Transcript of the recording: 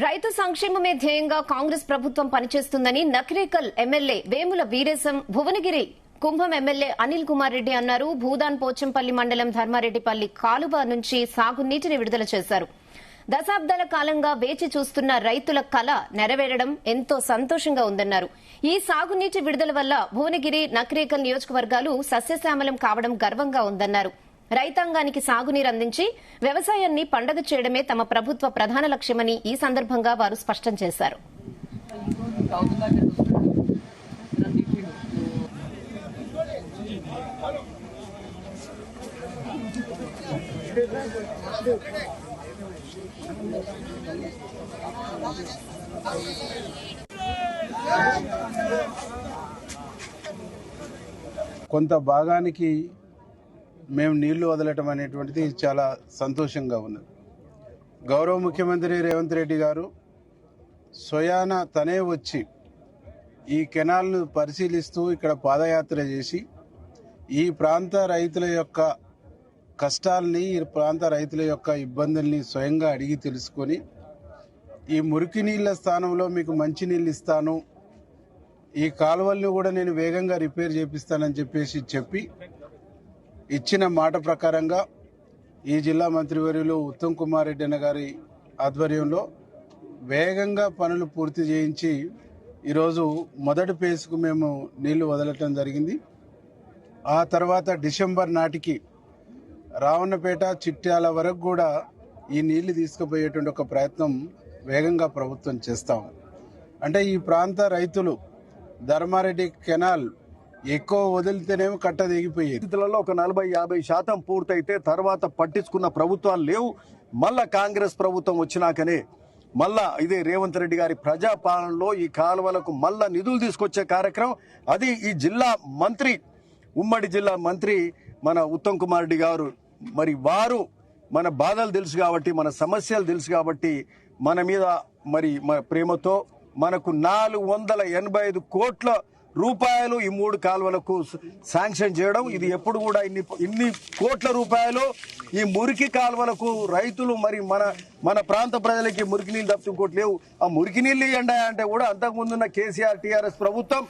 రైతు సంక్షేమమే ధ్యేయంగా కాంగ్రెస్ ప్రభుత్వం పనిచేస్తుందని నకిరేకల్ ఎమ్మెల్యే వేముల వీరేశం భువనగిరి కుంభం ఎమ్మెల్యే అనిల్ కుమార్ రెడ్డి అన్నారు. భూదాన్ పోచంపల్లి మండలం ధర్మారెడ్డిపల్లి కాలువ నుంచి సాగునీటిని విడుదల చేశారు. దశాబ్దాల కాలంగా వేచి చూస్తున్న రైతుల కల నెరవేరడం ఎంతో సంతోషంగా ఉందన్నారు. ఈ సాగునీటి విడుదల వల్ల భువనగిరి నకిరేకల్ నియోజకవర్గాలు సస్యశ్యామలం కావడం గర్వంగా ఉందన్నారు. రైతాంగానికి సాగునీరు అందించి వ్యవసాయాన్ని పండగ చేయడమే తమ ప్రభుత్వ ప్రధాన లక్ష్యమని ఈ సందర్భంగా వారు స్పష్టం చేశారు. కొంత భాగానికి మేము నీళ్లు వదలటం అనేటువంటిది చాలా సంతోషంగా ఉంది. గౌరవ ముఖ్యమంత్రి రేవంత్ రెడ్డి గారు స్వయాన తనే వచ్చి ఈ కెనాల్ను పరిశీలిస్తూ ఇక్కడ పాదయాత్ర చేసి ఈ ప్రాంత రైతుల యొక్క కష్టాలని, ఈ ప్రాంత రైతుల యొక్క ఇబ్బందుల్ని స్వయంగా అడిగి తెలుసుకొని ఈ మురికి నీళ్ల స్థానంలో మీకు మంచి నీళ్ళు ఇస్తాను, ఈ కాలువల్ని కూడా నేను వేగంగా రిపేర్ చేపిస్తానని చెప్పి ఇచ్చిన మాట ప్రకారంగా ఈ జిల్లా మంత్రివర్యులు ఉత్తమ్ కుమార్ రెడ్డి అన్న గారి ఆధ్వర్యంలో వేగంగా పనులు పూర్తి చేయించి ఈరోజు మొదటి ఫేజ్కు మేము నీళ్లు వదలటం జరిగింది. ఆ తర్వాత డిసెంబర్ నాటికి రావణపేట చిట్యాల వరకు కూడా ఈ నీళ్లు తీసుకుపోయేటువంటి ఒక ప్రయత్నం వేగంగా ప్రభుత్వం చేస్తాం. అంటే ఈ ప్రాంత రైతులు ధర్మారెడ్డి కెనాల్ ఎక్కువ వదిలితేనేమో కట్ట దిగిపోయేది. పరిస్థితులలో ఒక 40-50% పూర్తయితే తర్వాత పట్టించుకున్న ప్రభుత్వాలు లేవు. మళ్ళా కాంగ్రెస్ ప్రభుత్వం వచ్చినాకనే మళ్ళా ఇదే రేవంత్ రెడ్డి గారి ప్రజాపాలనలో ఈ కాలువలకు మళ్ళా నిధులు తీసుకొచ్చే కార్యక్రమం అది ఈ జిల్లా మంత్రి, ఉమ్మడి జిల్లా మంత్రి మన ఉత్తమ్ కుమార్ రెడ్డి గారు, మరి వారు మన బాధలు తెలుసు కాబట్టి, మన సమస్యలు తెలుసు కాబట్టి మన మీద మరి ప్రేమతో మనకు 485 కోట్ల రూపాయలు ఈ 3 కాలువలకు శాంక్షన్ చేయడం, ఇది ఎప్పుడు కూడా ఇన్ని కోట్ల రూపాయలు ఈ మురికి కాలువలకు రైతులు మరి మన ప్రాంత ప్రజలకి మురికి నీళ్ళు తప్ప ఇంకోటి లేవు. ఆ మురికి నీళ్ళు ఇవ్వండి అంటే కూడా అంతకుముందున్న కేసీఆర్ టీఆర్ఎస్ ప్రభుత్వం